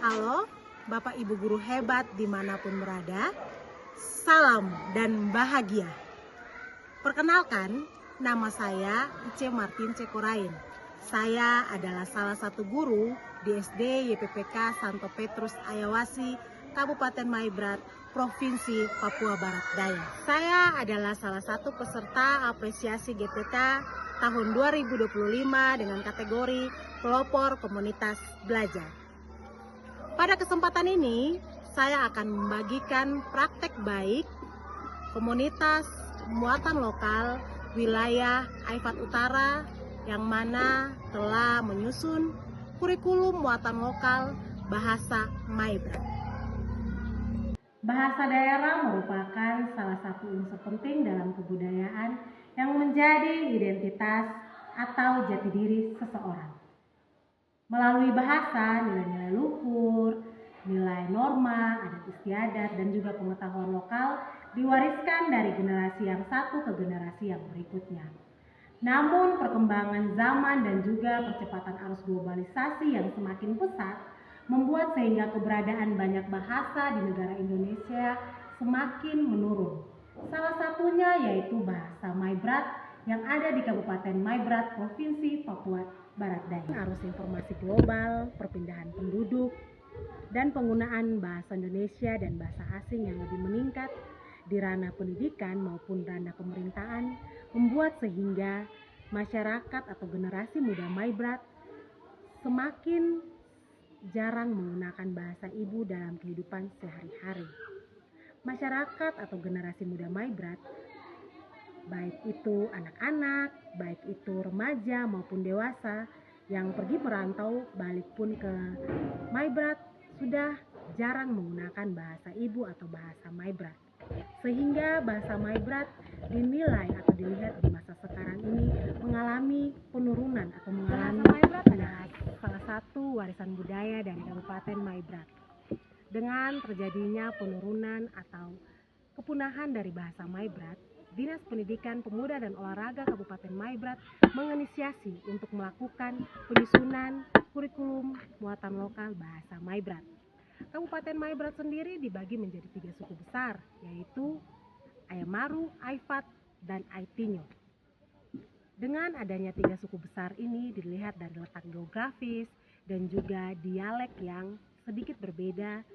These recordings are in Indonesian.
Halo, Bapak Ibu guru hebat dimanapun berada, salam dan bahagia. Perkenalkan, nama saya Ice Martin Cekorain. Saya adalah salah satu guru di SD YPPK Santo Petrus Ayawasi, Kabupaten Maibrat, Provinsi Papua Barat Daya. Saya adalah salah satu peserta apresiasi GPK tahun 2025 dengan kategori pelopor komunitas belajar. Pada kesempatan ini, saya akan membagikan praktek baik komunitas muatan lokal wilayah Aifat Utara yang mana telah menyusun kurikulum muatan lokal bahasa Maibrat. Bahasa daerah merupakan salah satu unsur penting dalam kebudayaan yang menjadi identitas atau jati diri seseorang. Melalui bahasa, nilai-nilai luhur, nilai norma, adat istiadat, dan juga pengetahuan lokal diwariskan dari generasi yang satu ke generasi yang berikutnya. Namun perkembangan zaman dan juga percepatan arus globalisasi yang semakin pesat membuat sehingga keberadaan banyak bahasa di negara Indonesia semakin menurun. Salah satunya yaitu bahasa Maibrat yang ada di Kabupaten Maibrat, Provinsi Papua Barat Daya. Arus informasi global, perpindahan penduduk, dan penggunaan bahasa Indonesia dan bahasa asing yang lebih meningkat di ranah pendidikan maupun ranah pemerintahan membuat sehingga masyarakat atau generasi muda Maibrat semakin jarang menggunakan bahasa ibu dalam kehidupan sehari-hari. Masyarakat atau generasi muda Maibrat, baik itu anak-anak, baik itu remaja maupun dewasa yang pergi merantau balik pun ke Maibrat sudah jarang menggunakan bahasa ibu atau bahasa Maibrat. Sehingga bahasa Maibrat dinilai atau dilihat di masa sekarang ini mengalami penurunan atau mengalami Maibrat adalah salah satu warisan budaya dari Kabupaten Maibrat. Dengan terjadinya penurunan atau kepunahan dari bahasa Maibrat, Dinas Pendidikan Pemuda dan Olahraga Kabupaten Maibrat menginisiasi untuk melakukan penyusunan kurikulum muatan lokal bahasa Maibrat. Kabupaten Maibrat sendiri dibagi menjadi 3 suku besar, yaitu Ayamaru, Aifat, dan Aitinyo. Dengan adanya 3 suku besar ini dilihat dari letak geografis dan juga dialek yang sedikit berbeda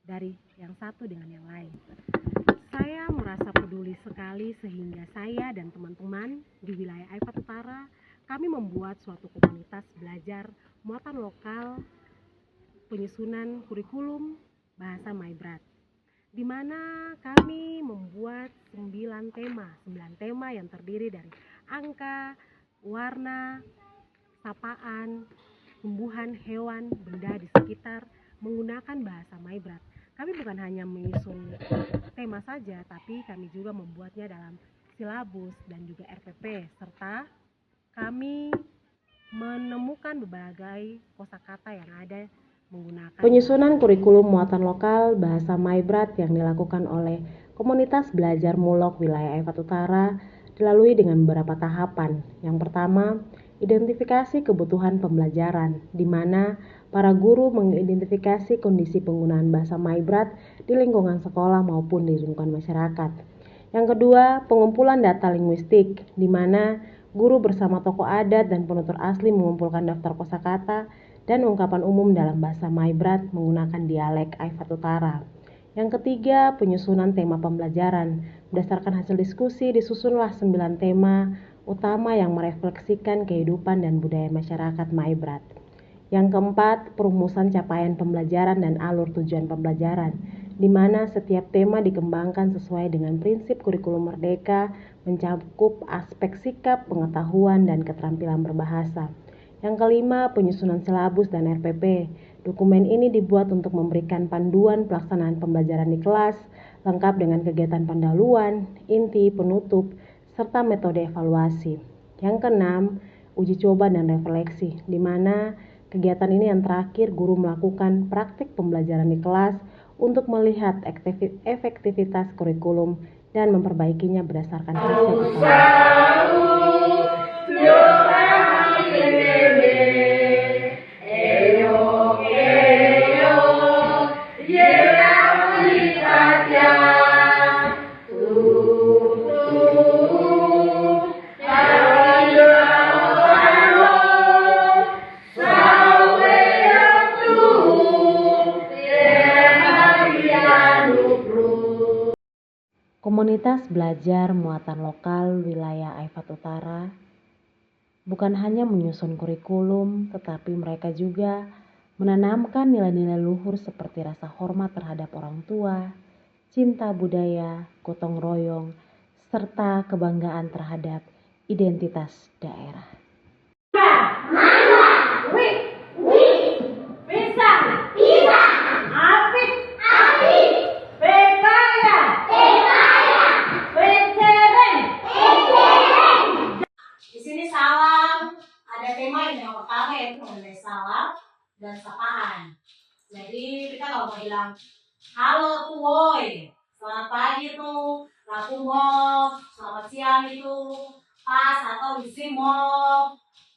dari yang satu dengan yang lain. Saya merasa peduli sekali sehingga saya dan teman-teman di wilayah Aifat Utara kami membuat suatu komunitas belajar muatan lokal penyusunan kurikulum bahasa Maibrat, di mana kami membuat 9 tema yang terdiri dari angka, warna, sapaan, tumbuhan, hewan, benda di sekitar menggunakan bahasa Maibrat. Kami bukan hanya menyusun tema saja, tapi kami juga membuatnya dalam silabus dan juga RPP, serta kami menemukan berbagai kosakata yang ada menggunakan penyusunan kurikulum muatan lokal bahasa Maibrat yang dilakukan oleh komunitas belajar Mulok wilayah Aifat Utara dilalui dengan beberapa tahapan. Yang pertama, identifikasi kebutuhan pembelajaran, di mana para guru mengidentifikasi kondisi penggunaan bahasa Maibrat di lingkungan sekolah maupun di lingkungan masyarakat. Yang kedua, pengumpulan data linguistik, di mana guru bersama tokoh adat dan penutur asli mengumpulkan daftar kosakata dan ungkapan umum dalam bahasa Maibrat menggunakan dialek Aifat Utara. Yang ketiga, penyusunan tema pembelajaran. Berdasarkan hasil diskusi, disusunlah 9 tema utama yang merefleksikan kehidupan dan budaya masyarakat Maibrat. Yang keempat, perumusan capaian pembelajaran dan alur tujuan pembelajaran, di mana setiap tema dikembangkan sesuai dengan prinsip kurikulum merdeka, mencakup aspek sikap, pengetahuan, dan keterampilan berbahasa. Yang kelima, penyusunan silabus dan RPP. Dokumen ini dibuat untuk memberikan panduan pelaksanaan pembelajaran di kelas, lengkap dengan kegiatan pendahuluan, inti, penutup, serta metode evaluasi. Yang keenam, uji coba dan refleksi, di mana kegiatan ini yang terakhir guru melakukan praktik pembelajaran di kelas untuk melihat efektivitas kurikulum dan memperbaikinya berdasarkan hasil evaluasi. Komunitas belajar muatan lokal wilayah Aifat Utara bukan hanya menyusun kurikulum, tetapi mereka juga menanamkan nilai-nilai luhur seperti rasa hormat terhadap orang tua, cinta budaya, gotong royong, serta kebanggaan terhadap identitas daerah. Di sini salam, ada tema yang pertama yaitu mengenai salam dan sapaan. Jadi kita kalau mau bilang halo tuh woi, selamat pagi tuh, lakumo, selamat siang itu pas atau isimo,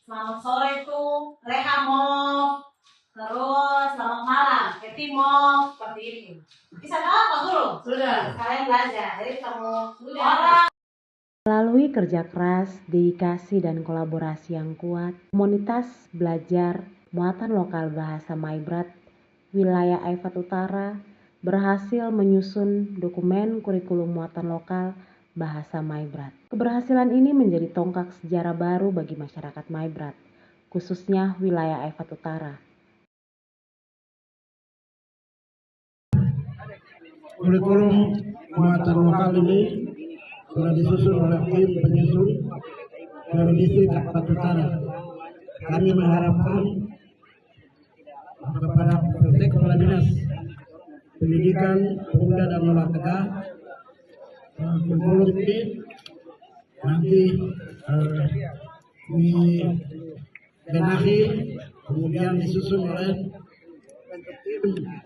selamat sore tuh rehamo, terus selamat malam ketimo, seperti ini. Bisa tahu apa dulu? Sudah. Kalian belajar, jadi ketemu orang. Melalui kerja keras, dedikasi, dan kolaborasi yang kuat, komunitas belajar muatan lokal bahasa Maibrat wilayah Aifat Utara berhasil menyusun dokumen kurikulum muatan lokal bahasa Maibrat. Keberhasilan ini menjadi tonggak sejarah baru bagi masyarakat Maibrat, khususnya wilayah Aifat Utara. Kurikulum muatan lokal ini sudah disusun oleh tim penyusun dari distrik Aifat Utara. Kami mengharapkan kepada Kepala Dinas Pendidikan, Pemuda dan Olahraga kurikulum ini nanti dibenahi kemudian disusun oleh tim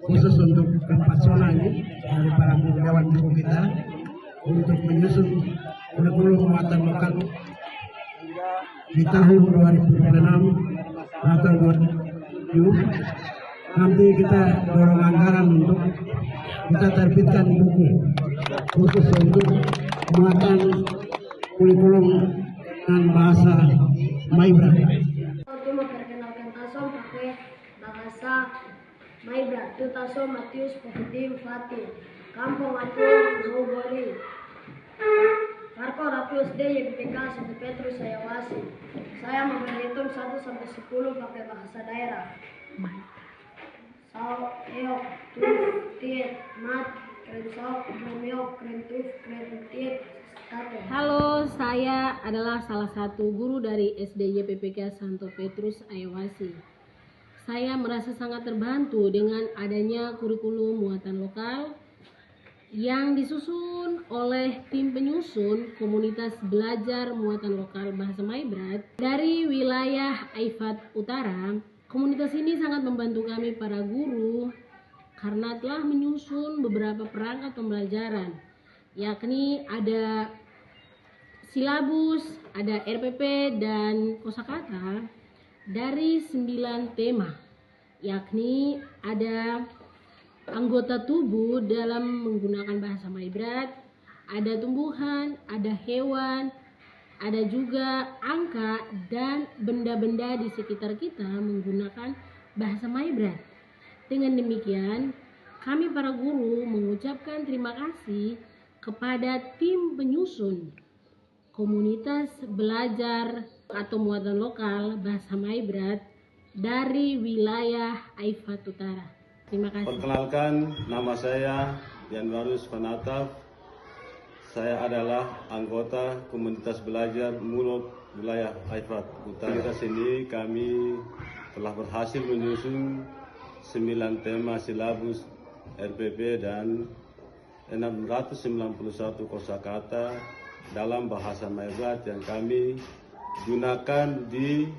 khusus untuk tempat zona ini dari para budayawan ibu kita untuk menyusun kurikulum muatan lokal di tahun 2026 atau 2027. Nanti kita dorong anggaran untuk kita terbitkan buku khusus untuk muatan kurikulum dan bahasa Maibrat. Untuk memperkenalkan Tasom pakai bahasa Maibrat. Itu Tasom Matius Pohidim Fatih. Kampung Atul Mauboli. Marco Ratius D. YPK Santo Petrus Ayawasi. Saya mau berhitung 1 sampai 10 pakai bahasa daerah. Sao, eok, tuf, tiet, mat, kren sok, kren yok, kren tuf, kren tiet, satu. Halo, saya adalah salah satu guru dari SD YPPK Santo Petrus Ayawasi. Saya merasa sangat terbantu dengan adanya kurikulum muatan lokal yang disusun oleh tim penyusun komunitas belajar muatan lokal bahasa Maibrat dari wilayah Aifat Utara. Komunitas ini sangat membantu kami para guru karena telah menyusun beberapa perangkat pembelajaran, yakni ada silabus, ada RPP dan kosakata dari 9 tema, yakni ada anggota tubuh dalam menggunakan bahasa Maibrat, ada tumbuhan, ada hewan, ada juga angka dan benda-benda di sekitar kita menggunakan bahasa Maibrat. Dengan demikian, kami para guru mengucapkan terima kasih kepada tim penyusun komunitas belajar atau muatan lokal bahasa Maibrat dari wilayah Aifat Utara. Terima kasih. Perkenalkan, nama saya Yanwarus Fanataf. Saya adalah anggota komunitas belajar MULOK wilayah Aifat Utara. Di sini kami telah berhasil menyusun 9 tema silabus RPP dan 691 kosakata dalam bahasa Maibrat yang kami gunakan di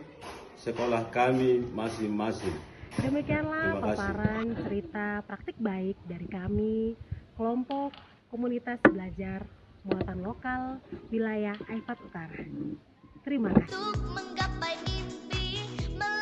sekolah kami masing-masing. Demikianlah paparan cerita praktik baik dari kami, kelompok komunitas belajar muatan lokal wilayah Aifat Utara. Terima kasih. Untuk menggapai